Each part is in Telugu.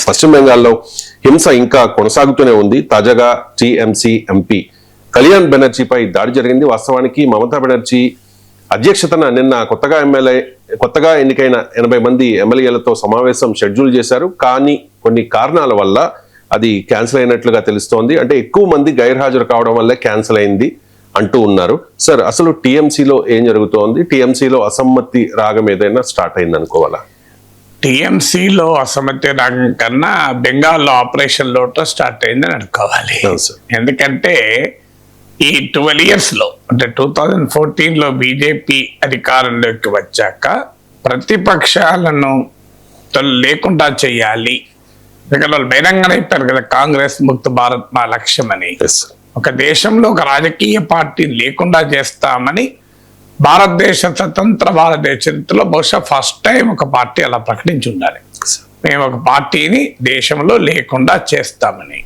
పశ్చిమ బెంగాల్లో హింస ఇంకా కొనసాగుతూనే ఉంది. తాజాగా టీఎంసీ ఎంపీ కళ్యాణ్ బెనర్జీపై దాడి జరిగింది. వాస్తవానికి మమతా బెనర్జీ అధ్యక్షతన నిన్న కొత్తగా ఎన్నికైన 80 మంది ఎమ్మెల్యేలతో సమావేశం షెడ్యూల్ చేశారు. కానీ కొన్ని కారణాల వల్ల అది క్యాన్సిల్ అయినట్లుగా తెలుస్తోంది. అంటే ఎక్కువ మంది గైర్హాజరు కావడం వల్లే క్యాన్సిల్ అయింది అంటూ ఉన్నారు. సార్, అసలు టీఎంసీలో ఏం జరుగుతోంది? టీఎంసీలో అసమ్మతి రాగం ఏదైనా స్టార్ట్ అయింది అనుకోవాలా? టీఎంసీలో అసమ్మతి రాగం కన్నా బెంగాల్లో ఆపరేషన్ లోటో స్టార్ట్ అయిందని అనుకోవాలి. ఎందుకంటే ఈ 12 yearsలో అంటే 2014లో బీజేపీ అధికారంలోకి వచ్చాక ప్రతిపక్షాలను లేకుండా చేయాలి. ఎందుకంటే వాళ్ళు బహిరంగంగా చెప్పారు కదా, కాంగ్రెస్ ముక్త భారత్ మా లక్ష్యం అని. ఒక దేశంలో ఒక రాజకీయ పార్టీ లేకుండా చేస్తామని భారతదేశ స్వతంత్ర భారతదేశ చరిత్రలో బహుశా ఫస్ట్ టైం ఒక పార్టీ అలా ప్రకటించి ఉండాలి. మేము ఒక పార్టీని దేశంలో లేకుండా చేస్తామని.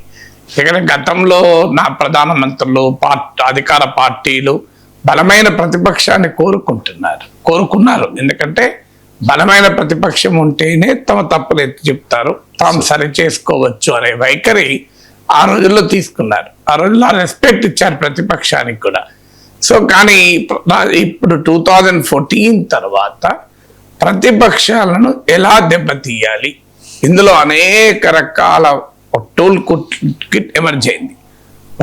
ఇక్కడ గతంలో నా ప్రధానమంత్రులు అధికార పార్టీలు బలమైన ప్రతిపక్షాన్ని కోరుకున్నారు. ఎందుకంటే బలమైన ప్రతిపక్షం ఉంటేనే తమ తప్పులు ఎత్తి చెప్తారు, తాము సరి చేసుకోవచ్చు అనే వైఖరి ఆ రోజుల్లో తీసుకున్నారు. ఆ రోజుల్లో రెస్పెక్ట్ ఇచ్చారు ప్రతిపక్షానికి కూడా. సో కానీ ఇప్పుడు 2014 తర్వాత ప్రతిపక్షాలను ఎలా దెబ్బతీయాలి, ఇందులో అనేక రకాల టూల్ కిట్ ఎమర్జ్ అయింది.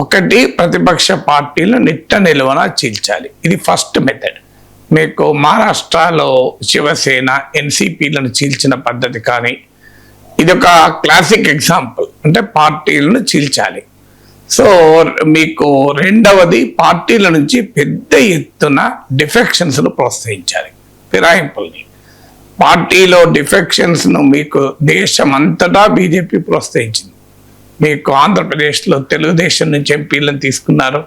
ఒకటి, ప్రతిపక్ష పార్టీలను నిట్ట నిలువన చీల్చాలి. ఇది ఫస్ట్ మెథడ్. మీకు మహారాష్ట్రలో శివసేన ఎన్సీపీలను చీల్చిన పద్ధతి కానీ ఇది ఒక క్లాసిక్ ఎగ్జాంపుల్. అంటే పార్టీలను చీల్చాలి. సో మీకు రెండవది, పార్టీల నుంచి పెద్ద ఎత్తున డిఫెక్షన్స్ను ప్రోత్సహించాలి, ఫిరాయింపుల్ని. పార్టీలో డిఫెక్షన్స్ను మీకు దేశమంతటా బీజేపీ ప్రోత్సహించింది. మీకు ఆంధ్రప్రదేశ్లో తెలుగుదేశం నుంచి ఎంపీలను తీసుకున్నారు,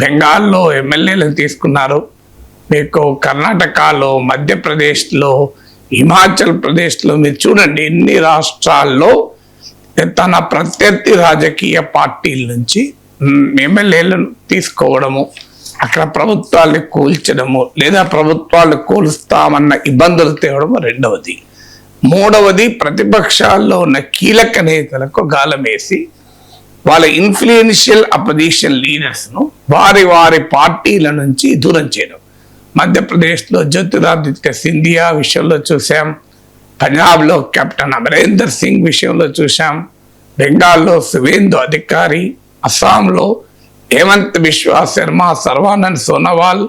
బెంగాల్లో ఎమ్మెల్యేలను తీసుకున్నారు, మీకు కర్ణాటకలో, మధ్యప్రదేశ్లో, హిమాచల్ ప్రదేశ్లో మీరు చూడండి ఎన్ని రాష్ట్రాల్లో తన ప్రత్యర్థి రాజకీయ పార్టీల నుంచి ఎమ్మెల్యేలను తీసుకోవడము, అక్కడ ప్రభుత్వాన్ని కూల్చడము లేదా ప్రభుత్వాలు కూలుస్తామన్న ఇబ్బందులు తేవడము రెండవది. మూడవది, ప్రతిపక్షాల్లో ఉన్న కీలక నేతలకు గాలమేసి వాళ్ళ ఇన్ఫ్లుయెన్షియల్ అపోజిషన్ లీడర్స్ను వారి పార్టీల నుంచి దూరం చేయడం. మధ్యప్రదేశ్లో జ్యోతిరాదిత్య సింధియా విషయంలో చూసాం, పంజాబ్లో కెప్టెన్ అమరేందర్ సింగ్ విషయంలో చూసాం, బెంగాల్లో సువేందు అధికారి, అస్సాంలో హేమంత్ బిశ్వా శర్మ, సర్వానంద్ సోనోవాల్,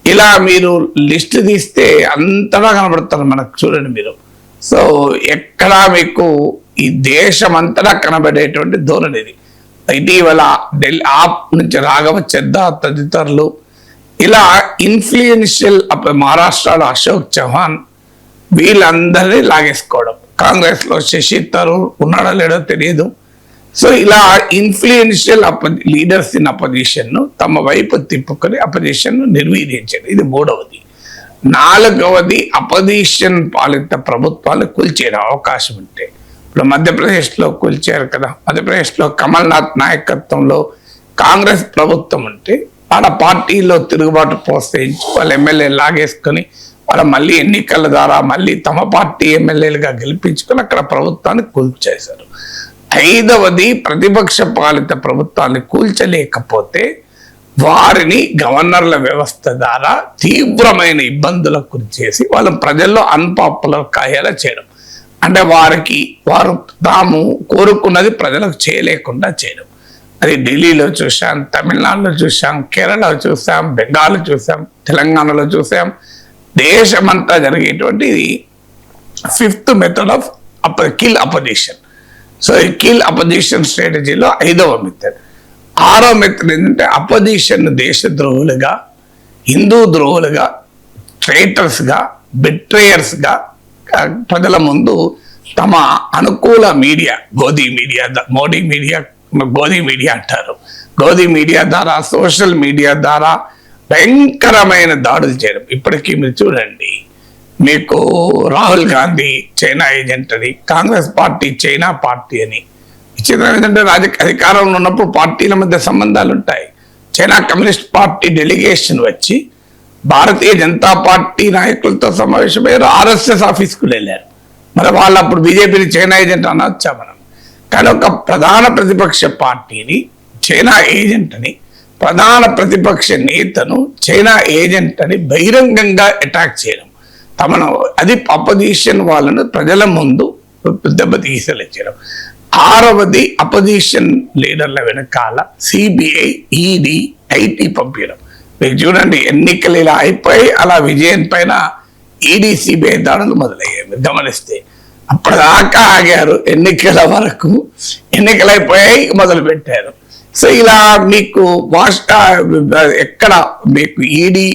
ఇలా మీరు లిస్ట్ తీస్తే అంతటా కనబడతారు మనకు. చూడండి మీరు. సో ఎక్కడా మీకు ఈ దేశమంతటా కనబడేటువంటి ధోరణి ఇది. ఇటీవల ఢిల్లీ ఆప్ నుంచి రాఘవ చెద్దా తదితరులు, ఇలా ఇన్ఫ్లుయెన్షియల్ మహారాష్ట్రలో అశోక్ చౌహాన్, వీళ్ళందరినీ లాగేసుకోవడం. కాంగ్రెస్లో శశి థరూర్ ఉన్నాడో లేడో తెలియదు. సో ఇలా ఇన్ఫ్లుయెన్షియల్ లీడర్స్ ఇన్ అపోజిషన్ను తమ వైపు తిప్పుకొని అపోజిషన్ను నిర్వీర్యించారు. ఇది మూడవది. నాలుగవది, అపోజిషన్ పాలిత ప్రభుత్వాలు కూల్చేయడం అవకాశం ఉంటే. ఇప్పుడు మధ్యప్రదేశ్లో కూల్చారు కదా, మధ్యప్రదేశ్లో కమల్నాథ్ నాయకత్వంలో కాంగ్రెస్ ప్రభుత్వం ఉంటే వాళ్ళ పార్టీలో తిరుగుబాటు ప్రోత్సహించి వాళ్ళ ఎమ్మెల్యే లాగేసుకొని వాళ్ళ మళ్ళీ ఎన్నికల ద్వారా మళ్ళీ తమ పార్టీ ఎమ్మెల్యేలుగా గెలిపించుకొని అక్కడ ప్రభుత్వాన్ని కూల్చేశారు. ఐదవది, ప్రతిపక్ష పాలిత ప్రభుత్వాన్ని కూల్చలేకపోతే వారిని గవర్నర్ల వ్యవస్థ ద్వారా తీవ్రమైన ఇబ్బందులకు గురి చేసి వాళ్ళ ప్రజల్లో అన్పాపులర్ కాయేలా చేయడం. అంటే వారు తాము కోరుకున్నది ప్రజలకు చేయలేకుండా చేయడం. అది ఢిల్లీలో చూసాం, తమిళనాడులో చూసాం, కేరళలో చూసాం, బెంగాల్లో చూసాం, తెలంగాణలో చూసాం. దేశమంతా జరిగేటువంటి fifth method of kill opposition. So ఈ కిల్ అపోజిషన్ స్ట్రాటజీలో ఐదవ మెథడ్. ఆరో మెథడ్ ఏంటంటే అపోజిషన్ దేశద్రోహులుగా, హిందూ ద్రోహులుగా, ట్రైటర్స్గా, బిట్రేయర్స్గా ప్రజల ముందు తమ అనుకూల మీడియా, గోధీ మీడియా అంటారు, గోధీ మీడియా ద్వారా, సోషల్ మీడియా ద్వారా భయంకరమైన దాడులు చేయడం. ఇప్పటికీ మీరు చూడండి, మీకు రాహుల్ గాంధీ చైనా ఏజెంట్ అని, కాంగ్రెస్ పార్టీ చైనా పార్టీ అని. విచిత్రం ఏంటంటే అధికారంలో ఉన్నప్పుడు పార్టీల మధ్య సంబంధాలు ఉంటాయి. చైనా కమ్యూనిస్ట్ పార్టీ డెలిగేషన్ వచ్చి భారతీయ జనతా పార్టీ నాయకులతో సమావేశమయ్యారు, ఆర్ఎస్ఎస్ ఆఫీస్కు వెళ్ళారు. మరి వాళ్ళు అప్పుడు బీజేపీని చైనా ఏజెంట్ అనొచ్చా మనం? కానీ ఒక ప్రధాన ప్రతిపక్ష పార్టీని చైనా ఏజెంట్ అని, ప్రధాన ప్రతిపక్ష నేతను చైనా ఏజెంట్ అని బహిరంగంగా అటాక్ చేయడం, తమను అది అపోజిషన్ వాళ్ళను ప్రజల ముందు దెబ్బతీసలేచడం. ఆరవది అపోజిషన్ లీడర్ల వెనకాల సిబిఐ, ఈడీ, ఐటీ పంపించడం. మీరు చూడండి, ఎన్నికలు ఇలా అయిపోయి అలా విజయం పైన ఈడీ, సిబిఐ దాడులు మొదలయ్యాయి. మీరు గమనిస్తే అప్పటిదాకా ఆగారు, ఎన్నికల వరకు, ఎన్నికలు అయిపోయాయి మొదలు పెట్టారు. సో ఇలా మీకు ఎక్కడ మీకు ఈడీ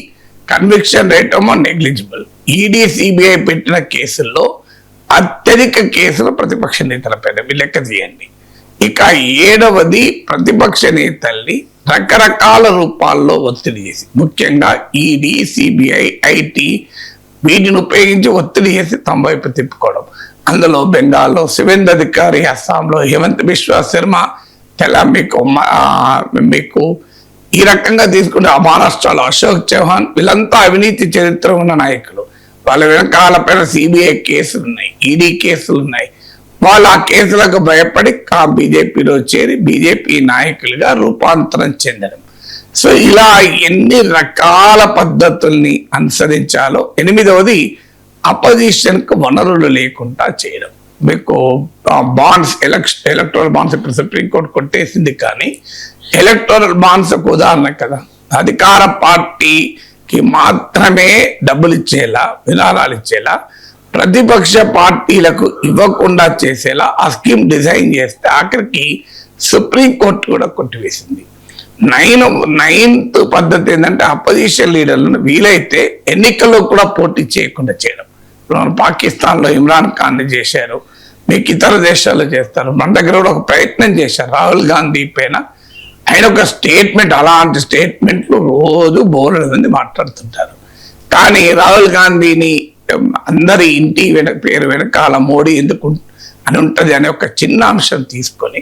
కన్విక్షన్ రేట్ ఏమో నెగ్లిజిబుల్. ఈడీ, సిబిఐ పెట్టిన కేసుల్లో అత్యధిక కేసులు ప్రతిపక్ష నేతలపైన, మీరు లెక్క తీయండి. ఇక 7వది ప్రతిపక్ష నేతల్ని రకరకాల రూపాల్లో ఒత్తిడి చేసి, ముఖ్యంగా ఈడీ, సిబిఐ, ఐటీ వీటిని ఉపయోగించి ఒత్తిడి చేసి తమ వైపు తిప్పుకోవడం. అందులో బెంగాల్లో శివేంద్ర అధికారి, అస్సాంలో హేమంత్ బిశ్వ శర్మ, మీకు ఈ రకంగా తీసుకుంటే మహారాష్ట్రలో అశోక్ చౌహాన్, వీళ్ళంతా అవినీతి చరిత్ర ఉన్న నాయకులు. వాళ్ళ వెనకాల పైన సిబిఐ కేసులు ఉన్నాయి, ఈడీ కేసులు ఉన్నాయి. వాళ్ళు ఆ కేసులకు భయపడి బీజేపీలో చేరి బీజేపీ నాయకులుగా రూపాంతరం చెందడం. సో ఇలా ఎన్ని రకాల పద్ధతుల్ని అనుసరించాలో. 8వది అపోజిషన్కు వనరులు లేకుండా చేయడం. మీకు బాండ్స్, ఎలక్టోరల్ బాండ్స్ ఇప్పుడు సుప్రీంకోర్టు కొట్టేసింది, కానీ ఎలక్టోరల్ బాండ్స్ ఒక ఉదాహరణ కదా. అధికార పార్టీకి మాత్రమే డబ్బులు ఇచ్చేలా, విరాళాలు ఇచ్చేలా, ప్రతిపక్ష పార్టీలకు ఇవ్వకుండా చేసేలా ఆ స్కీమ్ డిజైన్ చేస్తే ఆఖరికి సుప్రీంకోర్టు కూడా కొట్టివేసింది. 9th పద్ధతి ఏంటంటే అపోజిషన్ లీడర్లను వీలైతే ఎన్నికల్లో కూడా పోటీ చేయకుండా చేయడం. పాకిస్తాన్లో ఇమ్రాన్ ఖాన్ చేశారు, మీకు ఇతర దేశాల్లో చేస్తారు. మన దగ్గర కూడా ఒక ప్రయత్నం చేశారు రాహుల్ గాంధీ పైన. ఆయన ఒక స్టేట్మెంట్, అలాంటి స్టేట్మెంట్లు రోజు బోర్డు మంది మాట్లాడుతుంటారు. కానీ రాహుల్ గాంధీని అందరి ఇంటి పేరు వెనకాల మోడీ ఎందుకు అని ఉంటుంది అనే ఒక చిన్న అంశం తీసుకొని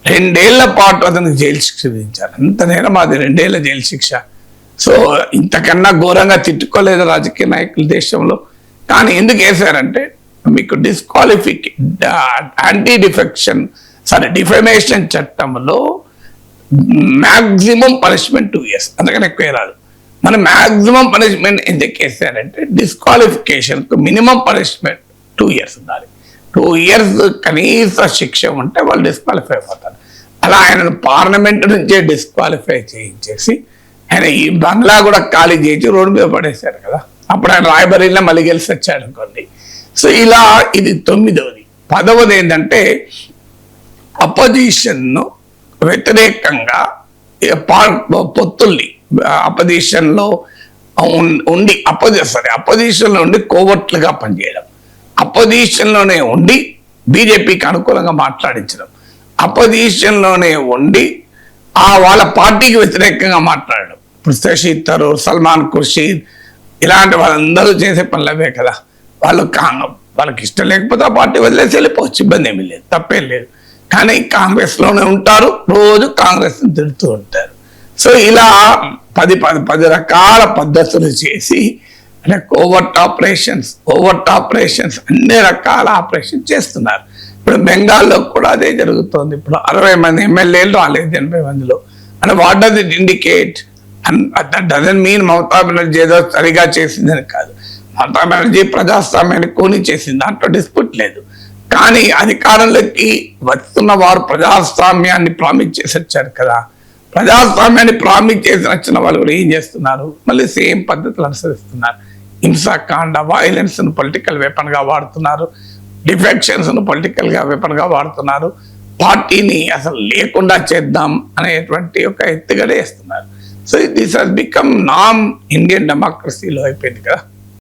2 ఏళ్ల పాటు అతనికి జైలు శిక్ష విధించారు. అంత నేరం అది, 2 ఏళ్ల జైలు శిక్ష. సో ఇంతకన్నా ఘోరంగా తిట్టుకోలేదు రాజకీయ నాయకులు దేశంలో. కానీ ఎందుకు వేశారంటే మీకు డిఫమేషన్ చట్టంలో మ్యాక్సిమం పనిష్మెంట్ 2 years, అందుకని ఎక్కువ రాదు. మన మ్యాక్సిమం పనిష్మెంట్ ఎందుకు వేశారంటే డిస్క్వాలిఫికేషన్కు మినిమం పనిష్మెంట్ 2 years ఉండాలి. 2 years కనీస శిక్ష ఉంటే వాళ్ళు డిస్క్వాలిఫై అయిపోతారు. అలా ఆయనను పార్లమెంట్ నుంచే డిస్క్వాలిఫై చేయించేసి ఆయన ఈ బంగ్లా కూడా ఖాళీ చేసి రోడ్డు మీద పడేశారు కదా. అప్పుడు ఆయన రాయబరీలో మళ్ళీ గెలిచి వచ్చాడు అనుకోండి. సో ఇలా ఇది 9వది. 10వది ఏంటంటే అపోజిషన్ను వ్యతిరేకంగా పొత్తుల్ని అపోజిషన్లో ఉండి అపోజిషన్లో ఉండి కోవర్ట్లుగా పనిచేయడం, అపోజిషన్లోనే ఉండి బీజేపీకి అనుకూలంగా మాట్లాడించడం, అపోజిషన్లోనే ఉండి వాళ్ళ పార్టీకి వ్యతిరేకంగా మాట్లాడడం. ఇప్పుడు శశి థరూర్, సల్మాన్ ఖుర్షీద్ ఇలాంటి వాళ్ళందరూ చేసే పనులవే కదా. వాళ్ళకి ఇష్టం లేకపోతే ఆ పార్టీ వదిలేసి వెళ్ళిపోవచ్చు, ఇబ్బంది ఏమీ లేదు, తప్పేం లేదు. కానీ కాంగ్రెస్లోనే ఉంటారు, రోజు కాంగ్రెస్ని తిడుతూ ఉంటారు. సో ఇలా 10 రకాల పద్ధతులు చేసి అంటే ఓవర్ట్ ఆపరేషన్స్ అన్ని రకాల ఆపరేషన్ చేస్తున్నారు. ఇప్పుడు బెంగాల్లో కూడా అదే జరుగుతోంది. ఇప్పుడు 60 మంది ఎమ్మెల్యేలు రాలేదు 80 మందిలో. అంటే what does it indicate? That doesn't mean Mamata Banerjee ఏదో సరిగా చేసిందని కాదు. మమతా బెనర్జీ ప్రజాస్వామ్యాన్ని కూని చేసింది, దాంట్లో డిస్ప్యూట్ లేదు. కానీ అధికారంలోకి వస్తున్న వారు ప్రజాస్వామ్యాన్ని ప్రామిస్ చేసి వచ్చారు కదా. ప్రజాస్వామ్యాన్ని ప్రామిస్ చేసి వచ్చిన వాళ్ళు కూడా ఏం చేస్తున్నారు? మళ్ళీ సేమ్ పద్ధతులు అనుసరిస్తున్నారు. హింసాకాండ, వైలెన్స్ ను పొలిటికల్ వెపన్ గా వాడుతున్నారు, డిఫెక్షన్స్ ను పొలిటికల్ గా వెపన్ గా వాడుతున్నారు, పార్టీని అసలు లేకుండా చేద్దాం అనేటువంటి ఒక ఎత్తుగడే వేస్తున్నారు. సో దిస్ హాస్ బికమ్ నామ్ ఇండియన్ డెమోక్రసీలో అయిపోయింది కదా.